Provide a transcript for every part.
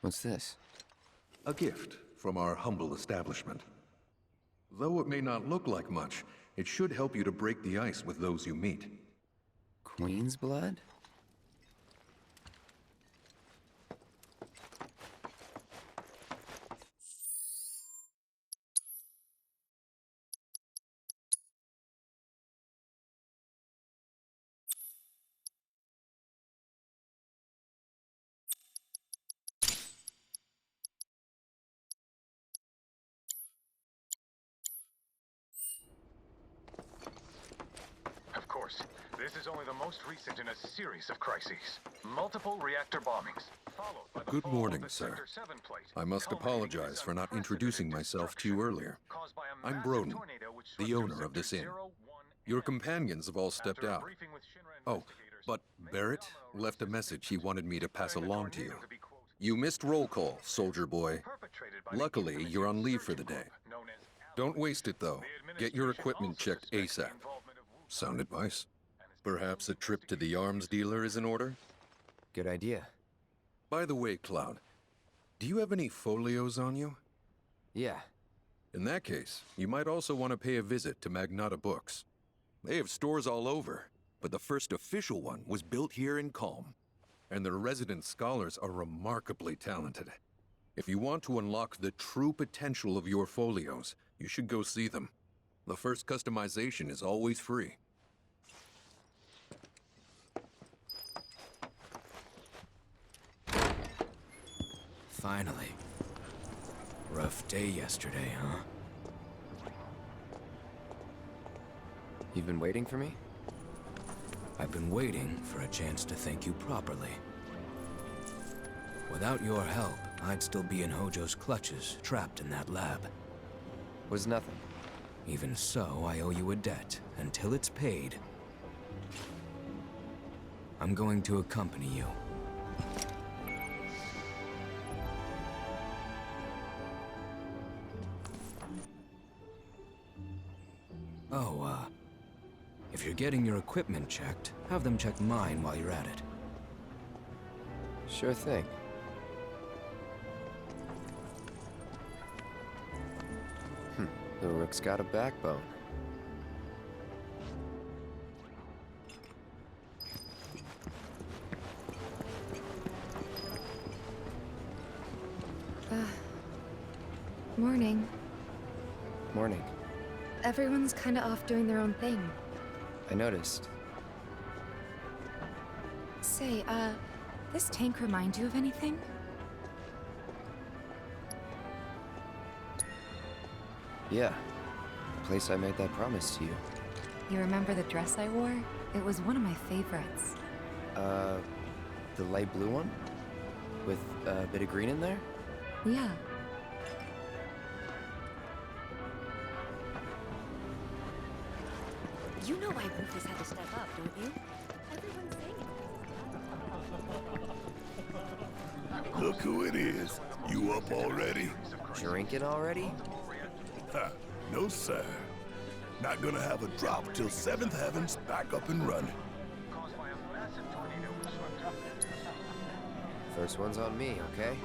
What's this? A gift from our humble establishment. Though it may not look like much, it should help you to break the ice with those you meet. Queen's blood? Of course, this is only the most recent in a series of crises. Multiple reactor bombings, followed by the Good fall morning, of the sir. Sector 7 plate. I must apologize for not introducing myself to you earlier. I'm Broden, the owner of this inn. Your companions have all stepped out. Oh, but Barrett left a message he wanted me to pass along to you. You missed roll call, soldier boy. Luckily, you're on leave for the day. Don't waste it, though. Get your equipment checked ASAP. Sound advice? Perhaps a trip to the arms dealer is in order? Good idea. By the way, Cloud, do you have any folios on you? Yeah. In that case, you might also want to pay a visit to Magnata Books. They have stores all over, but the first official one was built here in Kalm. And their resident scholars are remarkably talented. If you want to unlock the true potential of your folios, you should go see them. The first customization is always free. Finally. Rough day yesterday, huh? You've been waiting for me? I've been waiting for a chance to thank you properly. Without your help, I'd still be in Hojo's clutches, trapped in that lab. Was nothing. Even so, I owe you a debt. Until it's paid, I'm going to accompany you. Oh, if you're getting your equipment checked, have them check mine while you're at it. Sure thing. The rook's got a backbone. Morning. Morning. Everyone's kinda off doing their own thing. I noticed. Say, this tank remind you of anything? Yeah. The place I made that promise to you. You remember the dress I wore? It was one of my favorites. The light blue one? With a bit of green in there? Yeah. You know why Rufus had to step up, don't you? Everyone's saying it. Look who it is. You up already? Drinking already? Ha, no sir. Not gonna have a drop till 7th Heaven's back up and running. First one's on me, okay?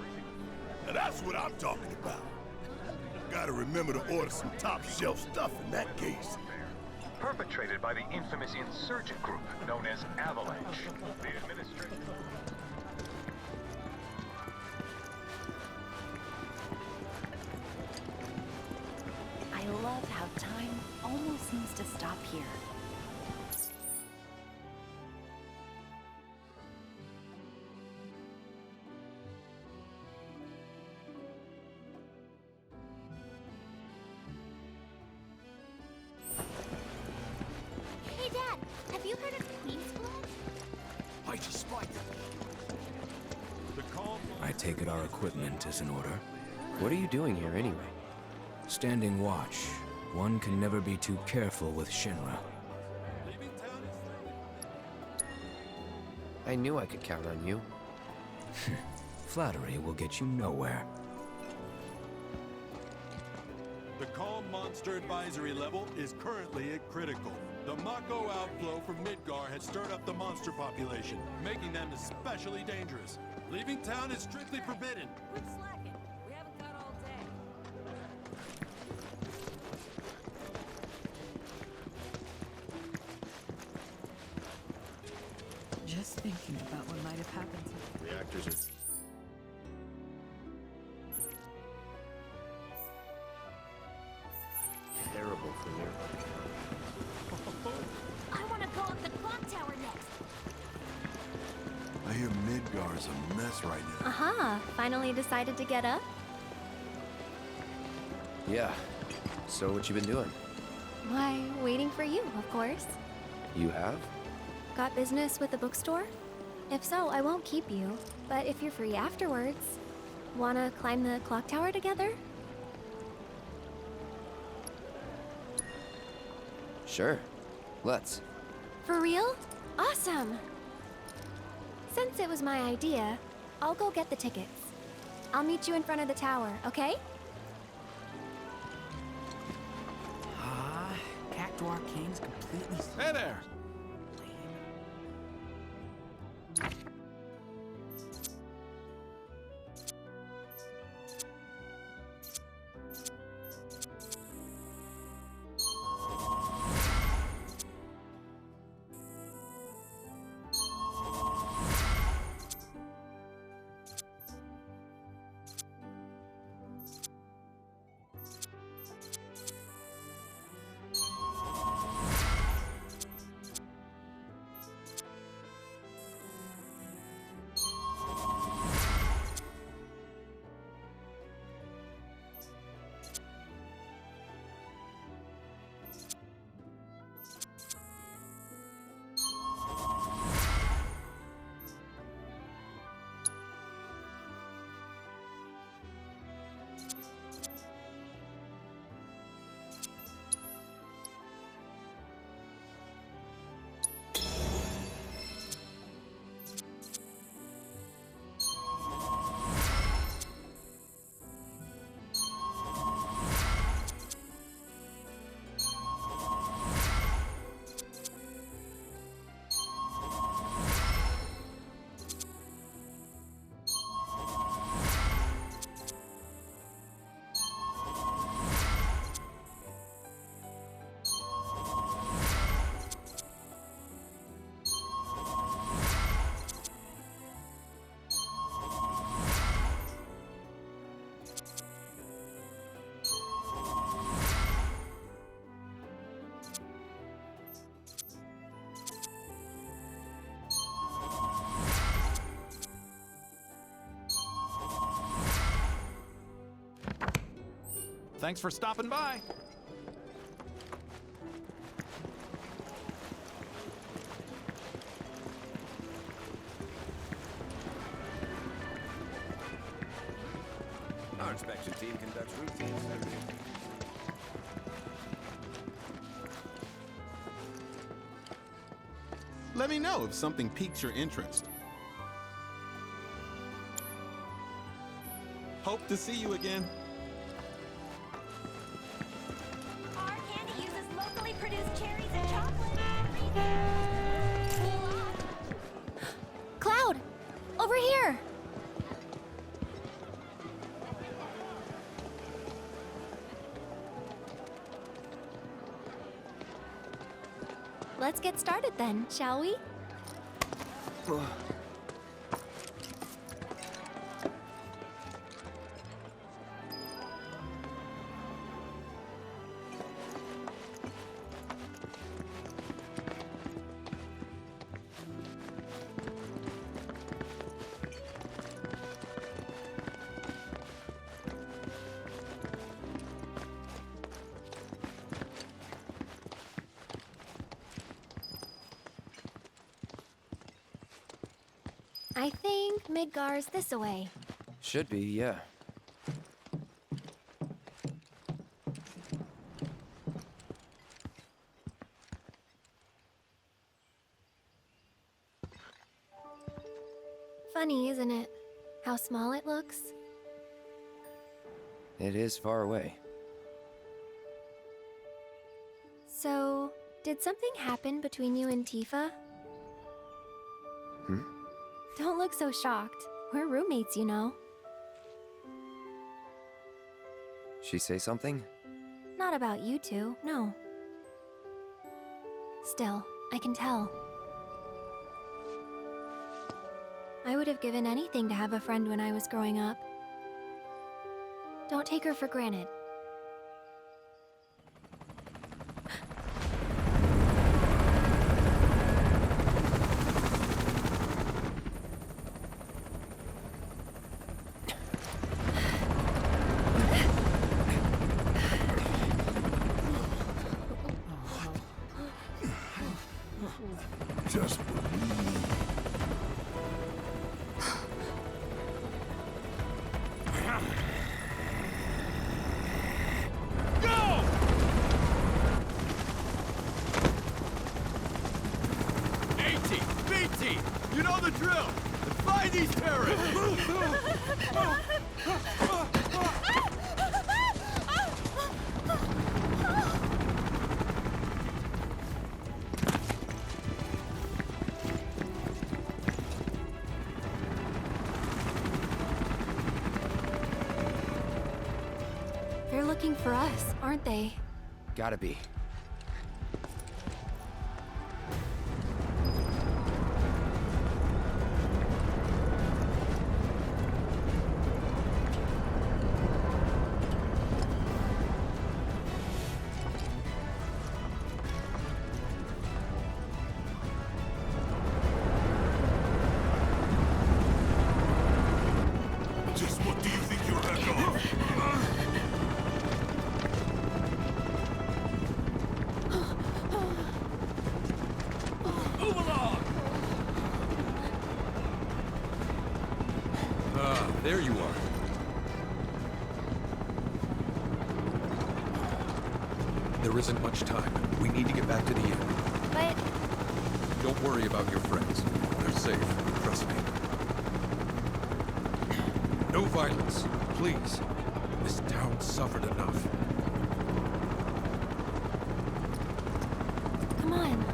Now that's what I'm talking about. Gotta remember to order some top shelf stuff in that case. Perpetrated by the infamous insurgent group known as Avalanche. The administration... I love how time almost seems to stop here. Hey, Dad, have you heard of Queen's blood? Mighty spider. I take it our equipment is in order. What are you doing here anyway? Standing watch. One can never be too careful with Shinra. I knew I could count on you. Flattery will get you nowhere. The Kalm monster advisory level is currently at critical. The Mako outflow from Midgar has stirred up the monster population, making them especially dangerous. Leaving town is strictly forbidden. Quit slacking. We haven't got all day. Just thinking about what might have happened to me. Reactors are... terrible for nearby. I want to go up the clock tower next. I hear Midgar's a mess right now. Aha, finally decided to get up? Yeah. So what you been doing? Why, waiting for you, of course. You have? Got business with the bookstore? If so, I won't keep you. But if you're free afterwards, wanna climb the clock tower together? Sure. Let's. For real? Awesome! Since it was my idea, I'll go get the tickets. I'll meet you in front of the tower, okay? Ah, Cactuar Arcane's completely... Hey there! Thanks for stopping by. Our inspection team conducts routine survey. Let me know if something piques your interest. Hope to see you again. Our candy uses locally produced cherries and chocolate. Cloud! Over here! Let's get started then, shall we? I think Midgar's this way. Should be, yeah. Funny, isn't it? How small it looks? It is far away. So, did something happen between you and Tifa? Hmm? Don't look so shocked. We're roommates, you know. She say something? Not about you two, no. Still, I can tell. I would have given anything to have a friend when I was growing up. Don't take her for granted. Just Go! AT, BT, you know the drill. Find these terrorists! They're looking for us, aren't they? Gotta be. just what do you think you're echo? Move along! Ah, there you are. There isn't much time. We need to get back to the inn. But Don't worry about your friends. They're safe. Trust me. No violence, please. This town suffered enough. come on.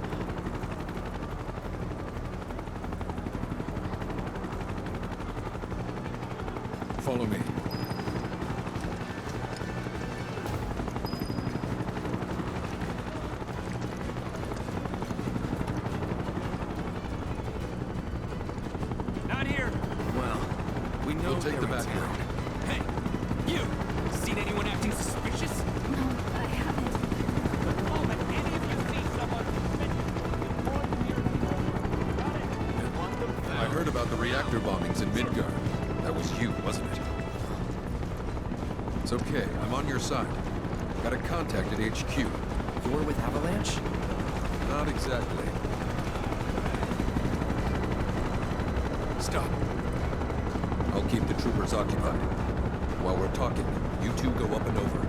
Follow me. Not here. Well, we know We'll take they're the in back town. road. Hey, you! Seen anyone acting suspicious? No, I haven't. The moment any of you see someone suspicious, report here. Got it? Want them I found. heard about the reactor bombings in Midgard. That was you, wasn't it? It's okay. I'm on your side. Got a contact at HQ. You're with Avalanche? Not exactly. Stop. I'll keep the troopers occupied. While we're talking, you two go up and over.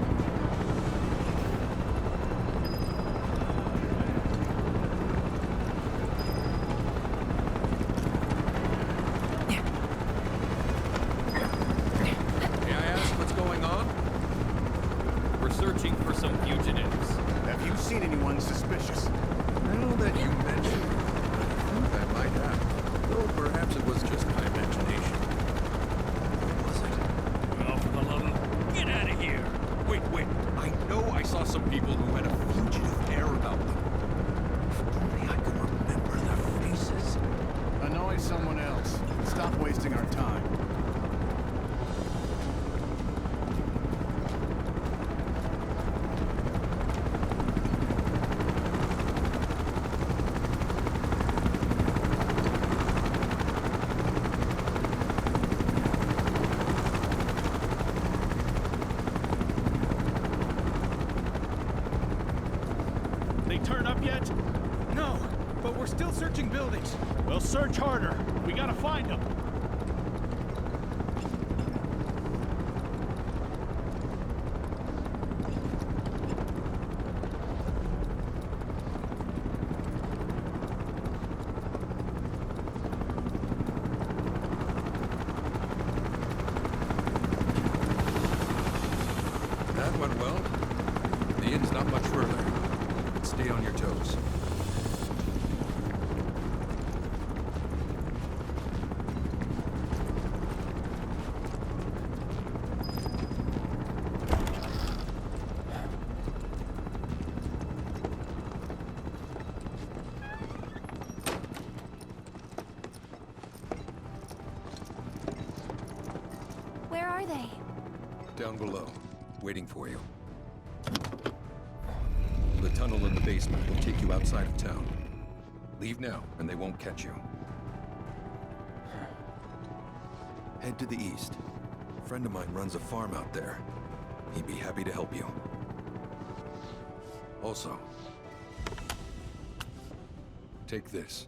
May I ask what's going on? We're searching for some fugitives. Have you seen anyone suspicious? Now that you mention it, I think I might have. Though perhaps it was just my imagination. What was it? Well, for the love of... Get out of here! Wait. I know I saw some people who had a fugitive air about them. If only I could remember their faces. Annoy someone else. Stop wasting our time. They turn up yet? No, but we're still searching buildings. Well, search harder. We gotta find them. That went well. The inn's not much further. But stay on your toes. Down below, waiting for you. The tunnel in the basement will take you outside of town. Leave now, and they won't catch you. Head to the east. A friend of mine runs a farm out there. He'd be happy to help you. Also, take this.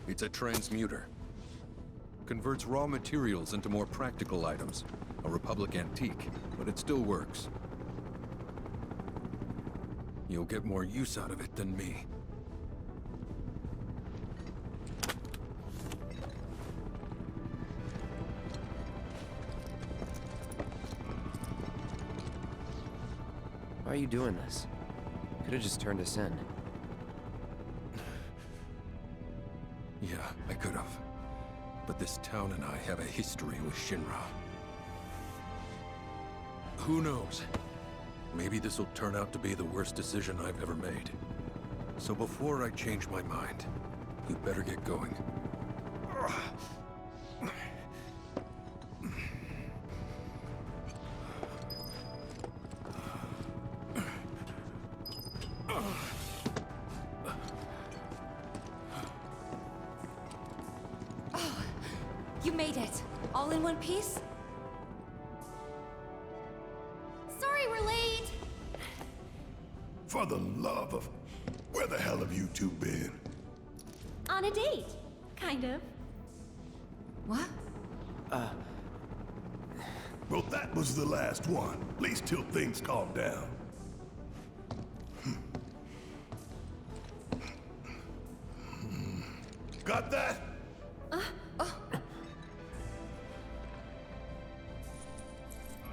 It's a transmuter. Converts raw materials into more practical items. A Republic antique, but it still works. You'll get more use out of it than me. Why are you doing this? Could have just turned us in. Yeah, I could have. But this town and I have a history with Shinra. Who knows? Maybe this will turn out to be the worst decision I've ever made. So before I change my mind, you better get going. You made it. All in one piece? Sorry we're late! For the love of... Where the hell have you two been? On a date. Kind of. What? Well, that was the last one. At least till things calm down. Got that?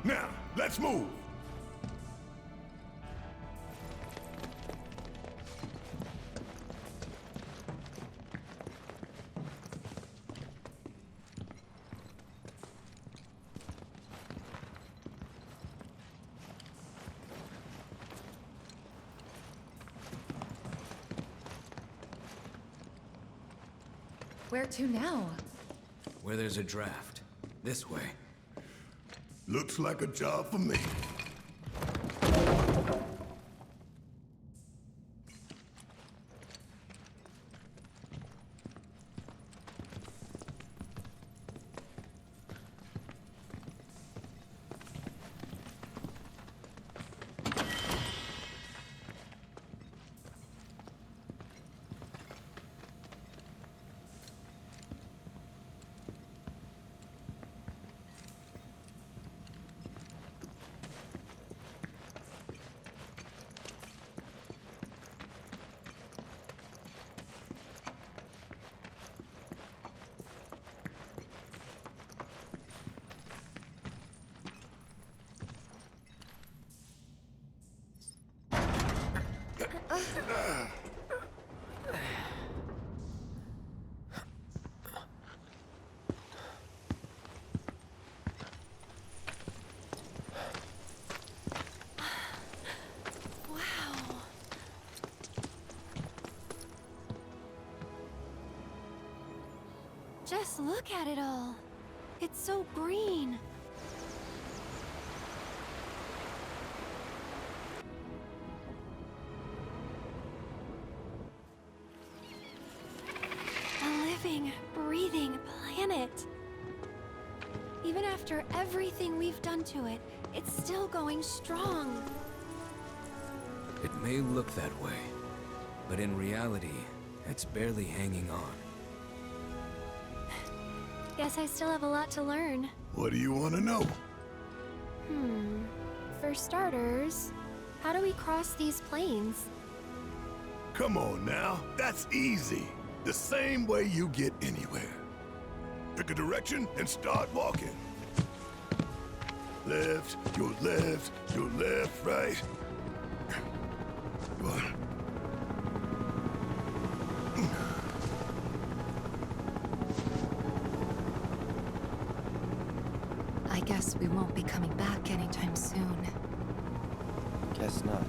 Now, let's move. Where to now? Where there's a draft. This way. Looks like a job for me. Just look at it all. It's so green. A living, breathing planet. Even after everything we've done to it, it's still going strong. It may look that way, but in reality, it's barely hanging on. Guess I still have a lot to learn. What do you want to know? For starters, how do we cross these plains? Come on now, that's easy. The same way you get anywhere. Pick a direction and start walking. Left, your left, right. What? I guess we won't be coming back anytime soon. Guess not.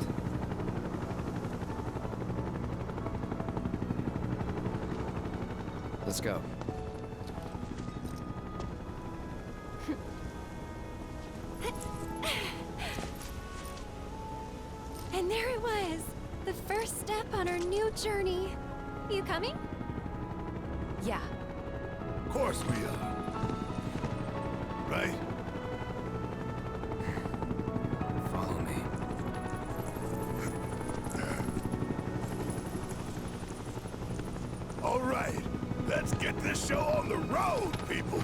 Let's go. And there it was! The first step on our new journey. You coming? Yeah. Of course we are. Right? Follow me. All right, let's get this show on the road, people!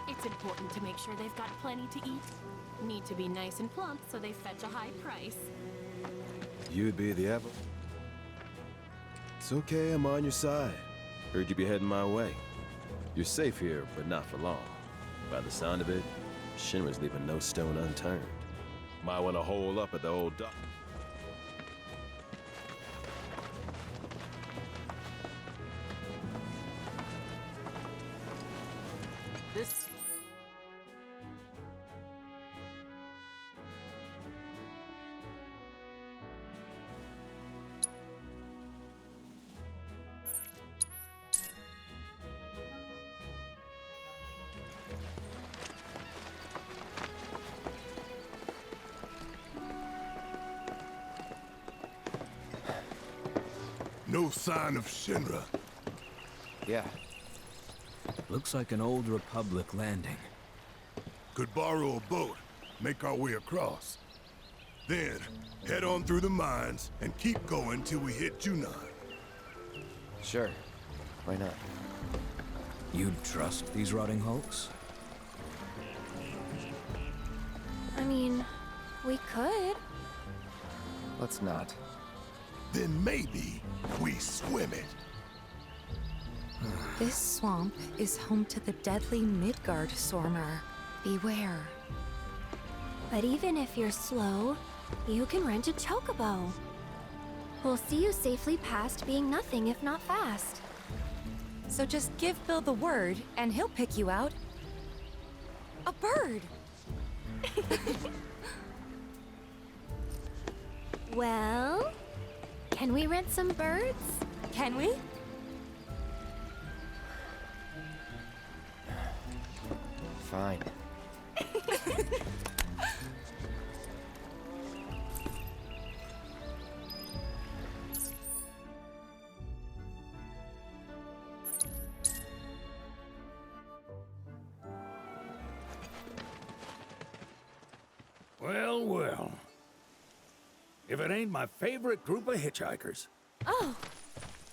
It's important to make sure they've got plenty to eat. Need to be nice and plump so they fetch a high price. You'd be the apple? It's okay, I'm on your side. Heard you be heading my way. You're safe here, but not for long. By the sound of it, Shinra's leaving no stone unturned. Might want to hole up at the old dock. This... No sign of Shinra. Yeah. Looks like an old Republic landing. Could borrow a boat, make our way across. Then, head on through the mines and keep going till we hit Junon. Sure. Why not? You'd trust these rotting hulks? I mean, we could. Let's not. Then maybe we swim it. This swamp is home to the deadly Midgard Sormer. Beware. But even if you're slow, you can rent a Chocobo. We'll see you safely past being nothing if not fast. So just give Bill the word, and he'll pick you out. A bird! Well, can we rent some birds? Can we? Fine. Well, well. If it ain't my favorite group of hitchhikers. Oh,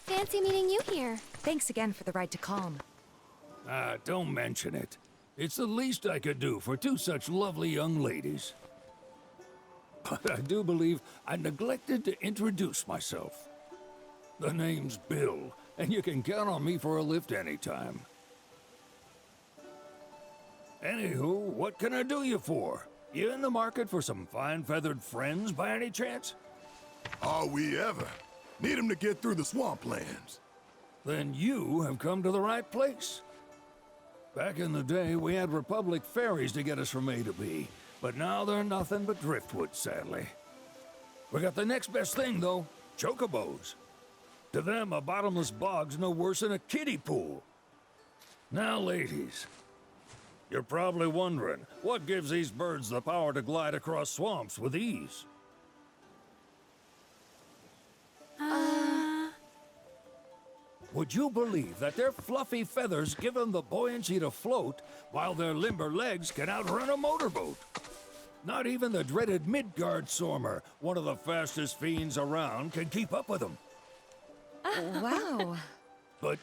fancy meeting you here. Thanks again for the ride to Kalm. Don't mention it. It's the least I could do for two such lovely young ladies. But I do believe I neglected to introduce myself. The name's Bill, and you can count on me for a lift anytime. Anywho, what can I do you for? You in the market for some fine-feathered friends by any chance? Are we ever? Need 'em to get through the swamplands. Then you have come to the right place. Back in the day, we had Republic ferries to get us from A to B, but now they're nothing but driftwood, sadly. We got the next best thing, though, Chocobos. To them, a bottomless bog's no worse than a kiddie pool. Now, ladies, you're probably wondering, what gives these birds the power to glide across swamps with ease? Would you believe that their fluffy feathers give them the buoyancy to float, while their limber legs can outrun a motorboat? Not even the dreaded Midgard Sormer, one of the fastest fiends around, can keep up with them. Wow. But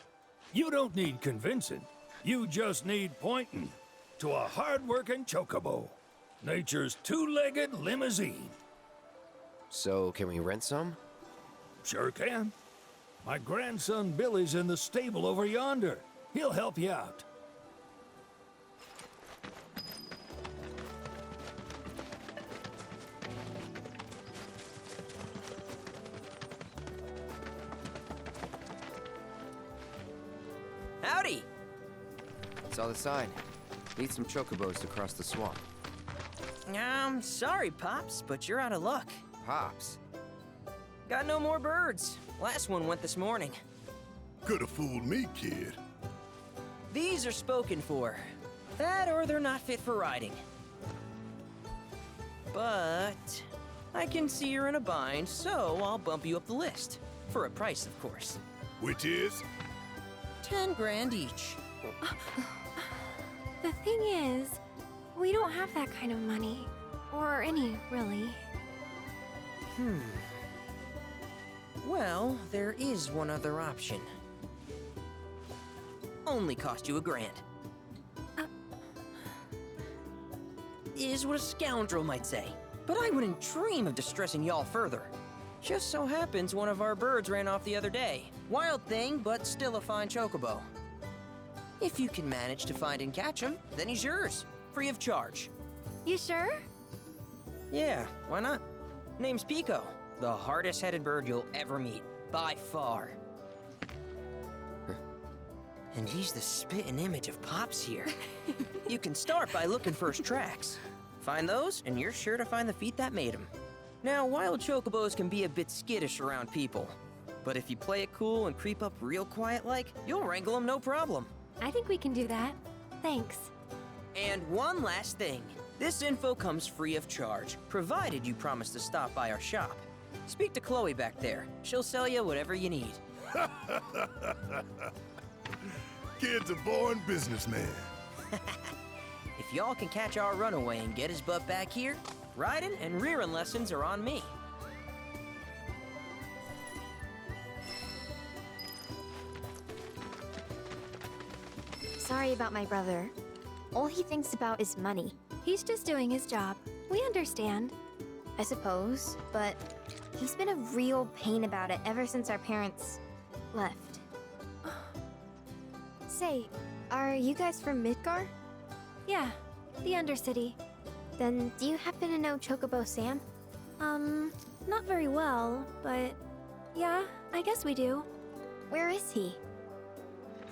you don't need convincing. You just need pointing to a hard-working Chocobo. Nature's two-legged limousine. So, can we rent some? Sure can. My grandson Billy's in the stable over yonder. He'll help you out. Howdy! Saw the sign. Need some chocobos to cross the swamp. Sorry, Pops, but you're out of luck. Pops? Got no more birds. Last one went this morning. Could've fooled me, kid. These are spoken for. That or they're not fit for riding. But I can see you're in a bind, so I'll bump you up the list. For a price, of course. Which is? 10 grand each. The thing is, we don't have that kind of money. Or any, really. Well, there is one other option. Only cost you $1,000. Is what a scoundrel might say. But I wouldn't dream of distressing y'all further. Just so happens one of our birds ran off the other day. Wild thing, but still a fine chocobo. If you can manage to find and catch him, then he's yours. Free of charge. You sure? Yeah, why not? Name's Piko. The hardest-headed bird you'll ever meet. By far. And he's the spitting image of Pops here. You can start by looking for his tracks. Find those, and you're sure to find the feet that made him. Now, wild chocobos can be a bit skittish around people. But if you play it cool and creep up real quiet-like, you'll wrangle them no problem. I think we can do that. Thanks. And one last thing. This info comes free of charge, provided you promise to stop by our shop. Speak to Chloe back there. She'll sell you whatever you need. Kid's a born businessman. If y'all can catch our runaway and get his butt back here, riding and rearing lessons are on me. Sorry about my brother. All he thinks about is money. He's just doing his job. We understand. I suppose, but he's been a real pain about it ever since our parents left. Say, are you guys from Midgar? Yeah, the Undercity. Then do you happen to know Chocobo Sam? Not very well, but yeah, I guess we do. Where is he?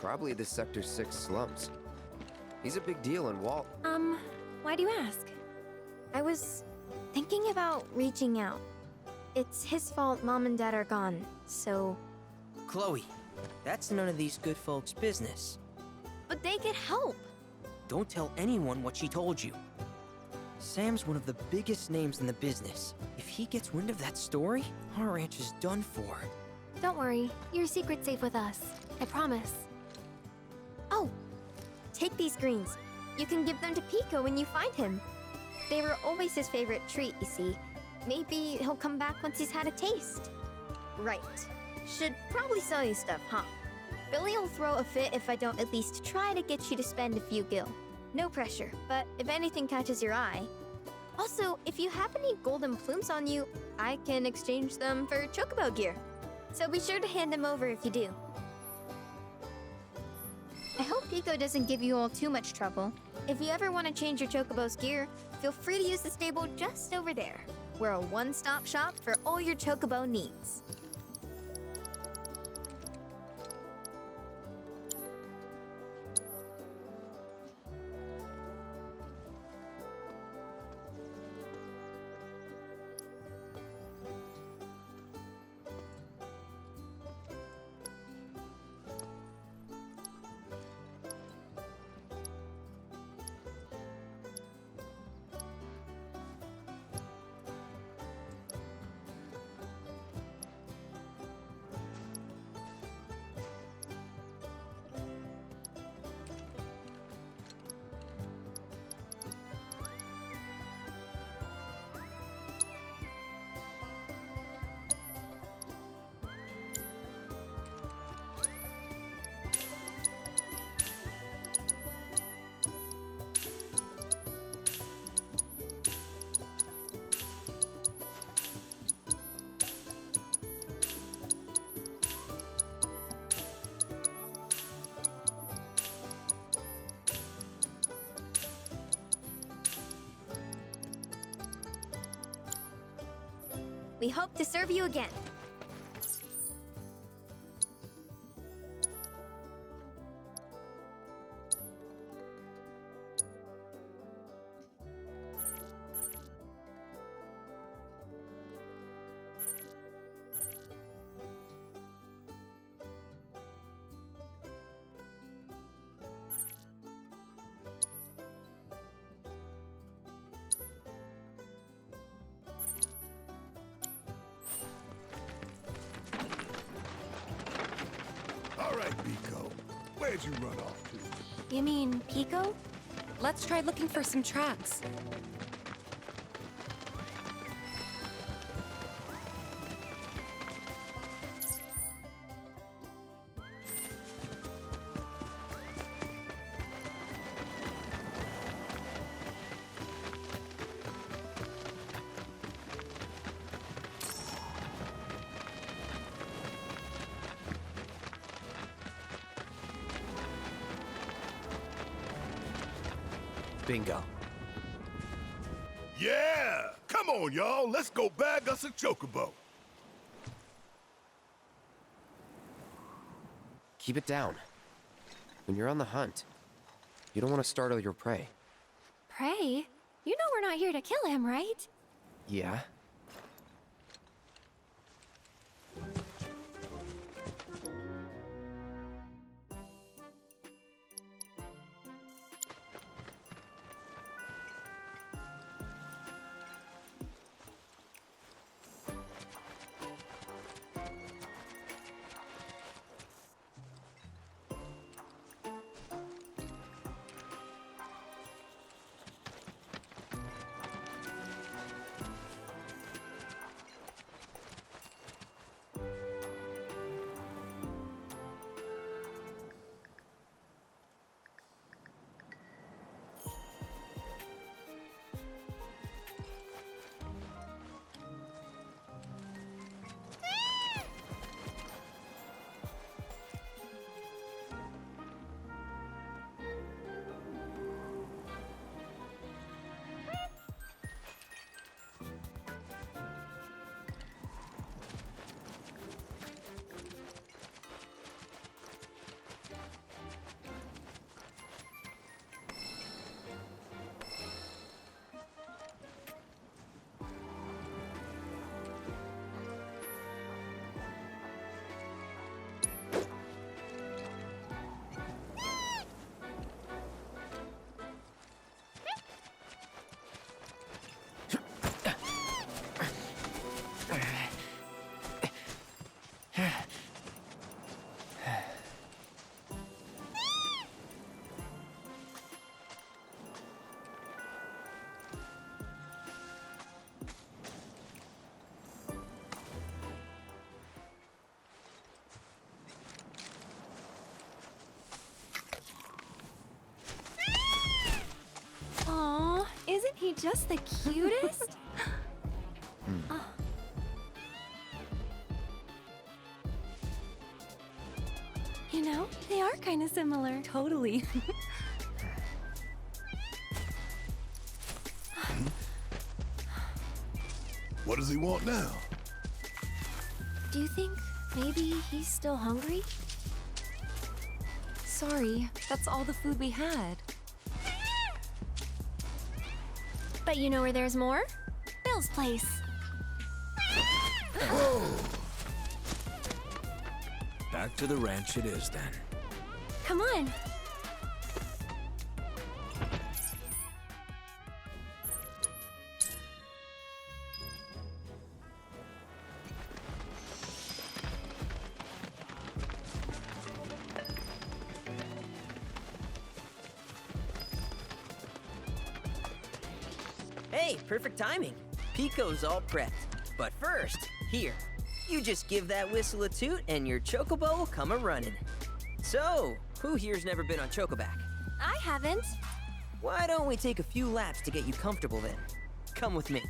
Probably the Sector 6 slums. He's a big deal in Walt. Why do you ask? I was thinking about reaching out. It's his fault Mom and Dad are gone, so... Chloe, that's none of these good folks' business. But they could help. Don't tell anyone what she told you. Sam's one of the biggest names in the business. If he gets wind of that story, our ranch is done for. Don't worry, your secret's safe with us. I promise. Oh, take these greens. You can give them to Piko when you find him. They were always his favorite treat, you see. Maybe he'll come back once he's had a taste. Right. Should probably sell you stuff, huh? Billy'll throw a fit if I don't at least try to get you to spend a few gil. No pressure, but if anything catches your eye. Also, if you have any golden plumes on you, I can exchange them for Chocobo gear. So be sure to hand them over if you do. I hope Piko doesn't give you all too much trouble. If you ever want to change your Chocobo's gear, feel free to use the stable just over there. We're a one-stop shop for all your Chocobo needs. We hope to serve you again. All right, Piko. Where'd you run off to? You mean Piko? Let's try looking for some tracks. Bingo. Yeah! Come on, y'all. Let's go bag us a Chocobo. Keep it down. When you're on the hunt, you don't want to startle your prey. Prey? You know we're not here to kill him, right? Yeah? Aw, isn't he just the cutest? Oh. You know, they are kind of similar. Totally. What does he want now? Do you think maybe he's still hungry? Sorry, that's all the food we had. But you know where there's more? Bill's place. Back to the ranch it is then. Come on. Hey, perfect timing. Piko's all prepped. But first, here, you just give that whistle a toot and your Chocobo will come a-running. So, who here's never been on Chocoback? I haven't. Why don't we take a few laps to get you comfortable then? Come with me.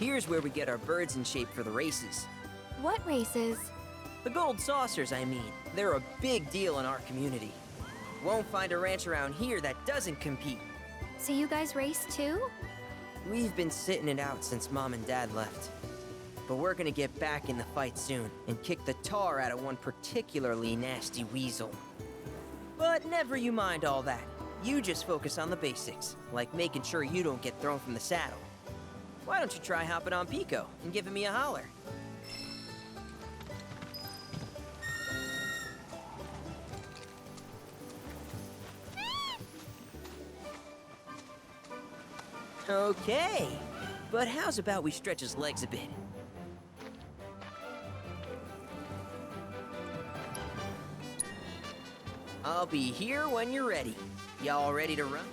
Here's where we get our birds in shape for the races. What races? The gold saucers, I mean. They're a big deal in our community. Won't find a ranch around here that doesn't compete. So you guys race too? We've been sitting it out since Mom and Dad left. But we're gonna get back in the fight soon and kick the tar out of one particularly nasty weasel. But never you mind all that. You just focus on the basics, like making sure you don't get thrown from the saddle. Why don't you try hopping on Piko and giving me a holler? Okay, but how's about we stretch his legs a bit? I'll be here when you're ready. Y'all ready to run?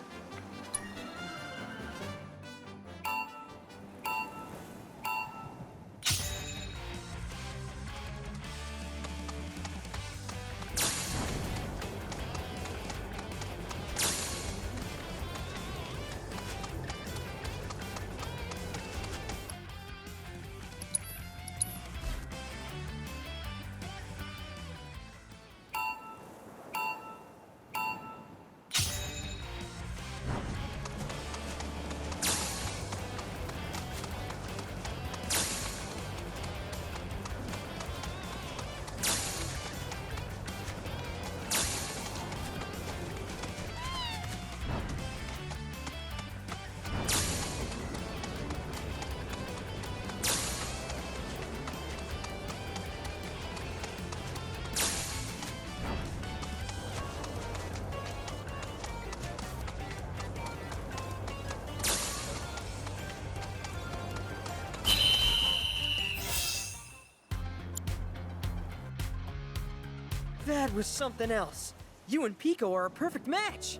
That was something else. You and Piko are a perfect match.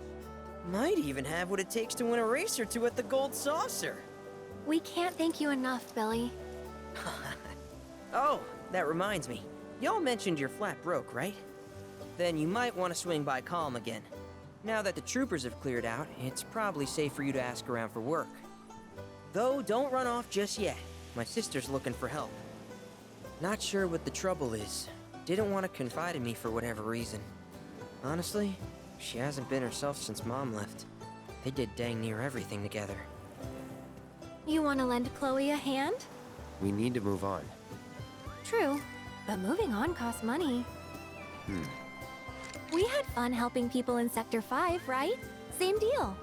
Might even have what it takes to win a race or two at the Gold Saucer. We can't thank you enough, Billy. Oh, that reminds me. Y'all mentioned you're flat broke, right? Then you might want to swing by Kalm again. Now that the troopers have cleared out, it's probably safe for you to ask around for work. Though, don't run off just yet. My sister's looking for help. Not sure what the trouble is. Didn't want to confide in me for whatever reason. Honestly, she hasn't been herself since Mom left. They did dang near everything together. You want to lend Chloe a hand? We need to move on. True, but moving on costs money. We had fun helping people in Sector 5, right? Same deal.